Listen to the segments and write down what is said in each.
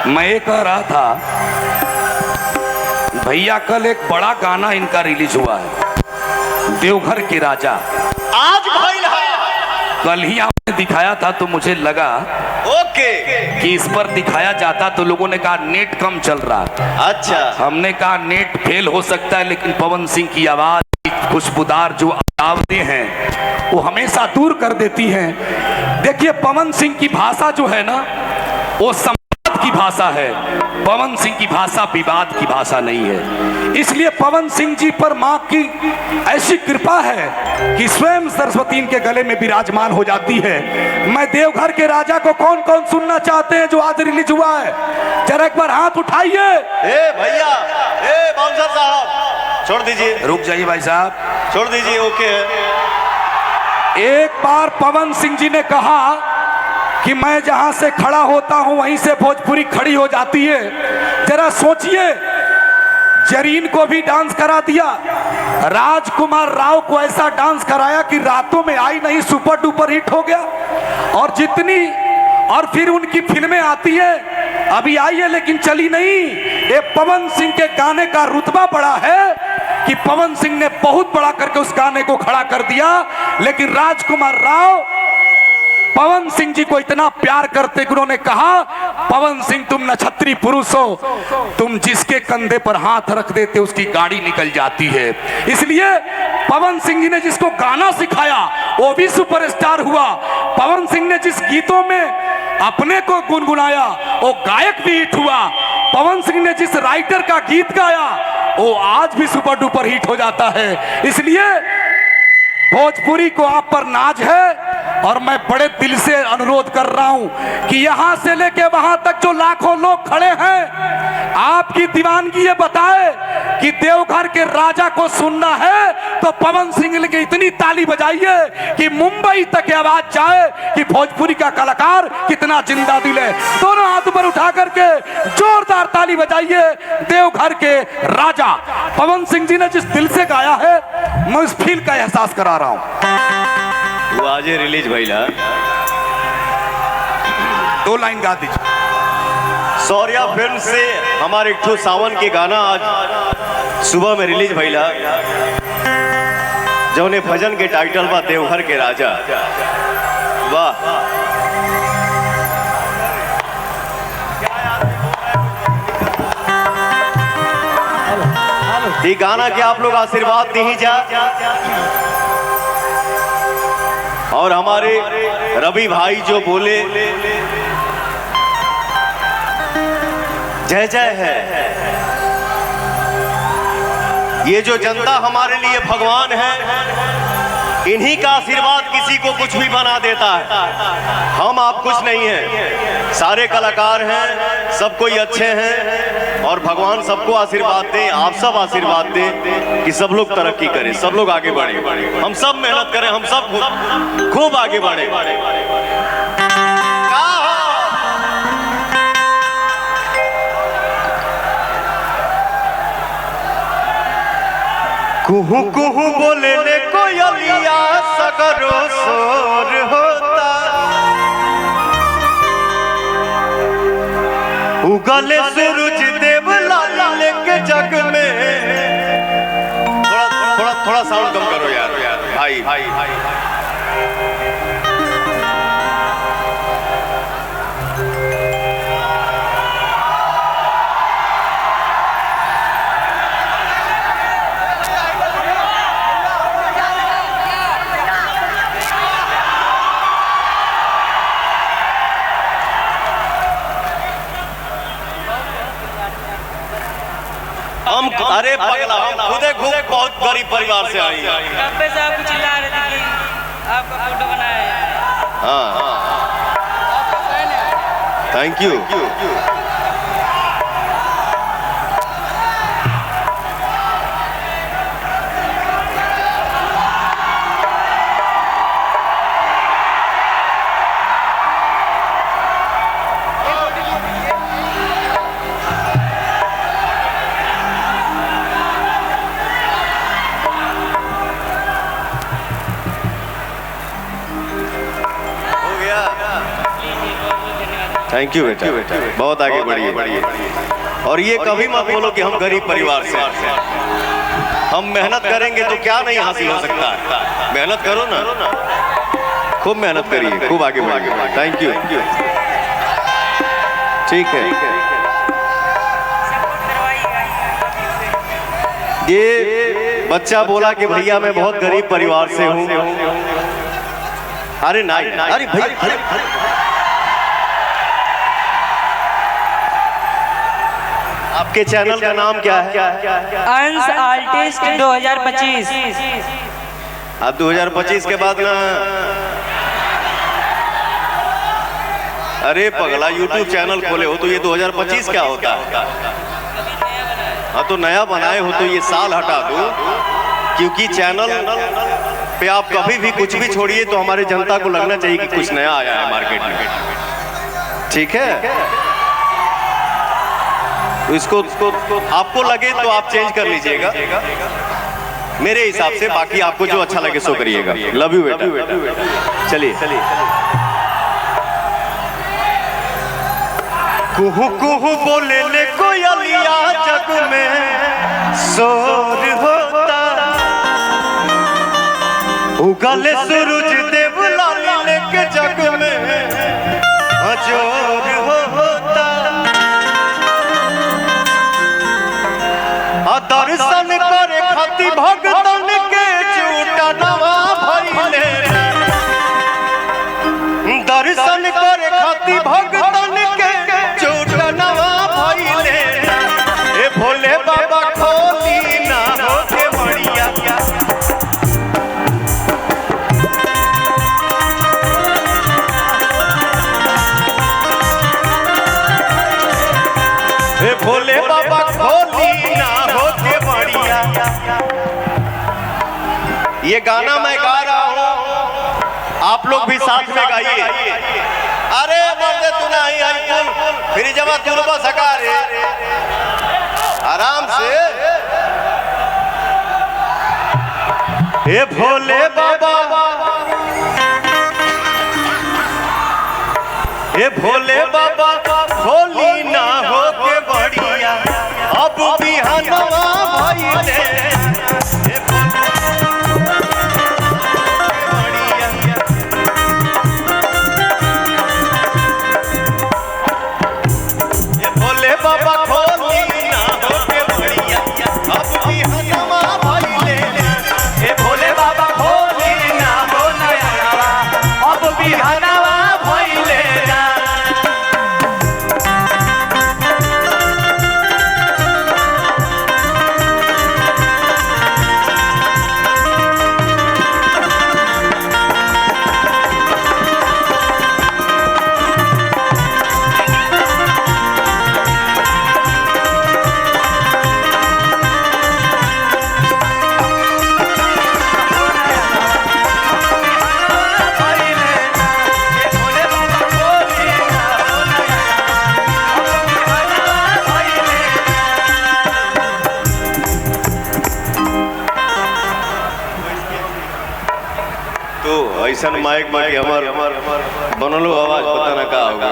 मैं ये कह रहा था भैया, कल एक बड़ा गाना इनका रिलीज हुआ है, देवघर के राजा। आज भाई कल ही आपने दिखाया था तो मुझे लगा कि इस पर दिखाया जाता तो लोगों ने कहा नेट कम चल रहा। अच्छा, हमने कहा नेट फेल हो सकता है, लेकिन पवन सिंह की आवाज खुशबूदार जो आवाजें हैं वो हमेशा दूर कर देती हैं। देखिए, पवन सिंह की भाषा जो है ना वो की भाषा है, पवन सिंह की भाषा विवाद की भाषा नहीं है। इसलिए पवन सिंह जी पर मां की ऐसी कृपा है कि स्वयं सरस्वती इनके गले में विराजमान हो जाती है। मैं देवघर के राजा को कौन कौन सुनना चाहते हैं जो आज रिलीज हुआ है, जरा एक बार हाथ उठाइए। भैया, बाउंसर साहब छोड़ दीजिए, रुक जाइए भाई साहब, छोड़ दीजिए। ओके है। एक बार पवन सिंह जी ने कहा कि मैं जहां से खड़ा होता हूं वहीं से भोजपुरी खड़ी हो जाती है। जरा सोचिए, जरीन को भी डांस करा दिया, राजकुमार राव को ऐसा डांस कराया कि रातों में आई नहीं सुपर डुपर हिट हो गया। और फिर उनकी फिल्में आती है, अभी आई है लेकिन चली नहीं। ये पवन सिंह के गाने का रुतबा बड़ा है कि पवन सिंह ने बहुत बड़ा करके उस गाने को खड़ा कर दिया। लेकिन राजकुमार राव पवन सिंह जी को इतना प्यार करते कि उन्होंने कहा, पवन सिंह तुम नक्षत्री पुरुष हो, तुम जिसके कंधे पर हाथ रख देते उसकी गाड़ी निकल जाती है। इसलिए पवन सिंह जी ने जिसको गाना सिखाया वो भी सुपरस्टार हुआ। पवन सिंह ने जिस गीतों में अपने को गुनगुनाया वो गायक भी हिट हुआ। पवन सिंह ने जिस राइटर का गीत गाया वो आज भी सुपर डुपर हिट हो जाता है। इसलिए भोजपुरी को आप पर नाज है और मैं बड़े दिल से अनुरोध कर रहा हूं कि यहां से लेके वहां तक जो लाखों लोग खड़े हैं, आपकी दीवानगी ये बताए कि देवघर के राजा को सुनना है तो पवन सिंह के इतनी ताली बजाइए कि मुंबई तक आवाज जाए कि भोजपुरी का कलाकार कितना जिंदा दिल है। दोनों हाथ ऊपर उठा करके जोरदार ताली बजाइए। देवघर के राजा पवन सिंह जी ने जिस दिल से गाया है, मैं उस फील का एहसास करा रहा हूं। वो आज रिलीज भइला, 2 लाइन गा दीजिए। सौर्या फिल्म से हमारे एक सावन के गाना आज सुबह में रिलीज भइला, जौने भजन के टाइटल बा देवघर के राजा। वाह, ये गाना के आप लोग आशीर्वाद दी जा। और हमारे रवि भाई जो बोले जय जय है, ये जो जनता हमारे लिए भगवान है, इन्हीं का आशीर्वाद किसी को कुछ भी बना देता है। हम आप कुछ नहीं हैं, सारे कलाकार हैं, सब कोई अच्छे हैं और भगवान सबको आशीर्वाद दे, आप सब आशीर्वाद दें कि सब लोग तरक्की करें, सब लोग आगे बढ़े, हम सब मेहनत करें, हम सब खूब आगे बढ़े। कुहू कुहू बोले ले कोयलिया सगर उगले सूरज देव लाल के जग में। थोड़ा थोड़ा थोड़ा साउंड कम करो यार भाई भाई। हम अरे पगला हम खुदे बहुत गरीब परिवार से आई हैं। कब्बे से आपको चिल्ला रहे थे कि आपका फोटो बनाया है। हाँ आपका फैन है। Thank you. थैंक यू बेटा, बहुत आगे बढ़िए। और ये कभी मत बोलो कि हम गरीब परिवार से। हम मेहनत करेंगे तो क्या नहीं हासिल हो सकता है। मेहनत करो ना, खूब मेहनत करिए, खूब आगे बढ़िए। Thank you. ठीक है। ये बच्चा बोला कि भैया मैं बहुत गरीब परिवार से हूँ। अरे नहीं, अरे भैया आपके चैनल का नाम क्या है? अंश आर्टिस्ट 2025। अब 2025 के बाद ना, अरे पगला यूट्यूब चैनल खोले हो तो ये 2025 क्या होता है? हाँ तो नया बनाए हो तो ये साल हटा दो, क्योंकि चैनल पे आप कभी भी कुछ भी छोड़िए तो हमारे जनता को लगना चाहिए कि कुछ नया आया है मार्केट में। ठीक है, तो इसको आपको लगे तो आप चेंज कर लीजिएगा मेरे हिसाब से। बाकी आपको जो अच्छा लगे सो करिएगा। लव यू बेटा। चलिए। कुहू कुहू बोले ले कोयलिया जग में शोर होता। उगले सूरज देव लाल के जग में अजोर होता। दर्शन करे खाती भगतन के झूठा नवा भइले। दर्शन करे खाती भगतन के झूठा नवा भइले। ए भोले बाबा खोली ना होके बढ़िया। ए भोले बाबा खोली ना होके बढ़िया। ये गाना मैं गा रहा हूँ, आप लोग भी साथ में गाइए। अरे मर्दे तू नहीं आई कुल फिर जब तू बस सका रे आराम से। ए भोले बाबा, ए भोले बाबा खोली ना होके बढ़िया। अब बिहनवा भइले। भोले बाबा खोली ना होके बढ़िया। अब बिहनवा भइले। ए भोले बाबा खोली ना हो नया। अब बिहनवा भइले। ऐसा माइक बाकी हमार बनलो आवाज पता ना का होगा।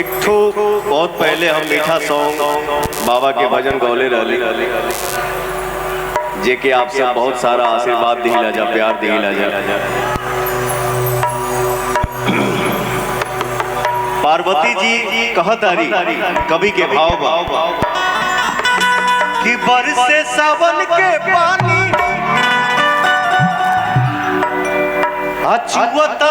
एक ठो बहुत पहले हम मीठा सॉन्ग बाबा के भजन गौले रहली जे के आप सब बहुत सारा आशीर्वाद दिला जा, प्यार दिला जा। पार्वती जी कहतारी कवि के भाव कि बरसे सावन के पानी अछुअत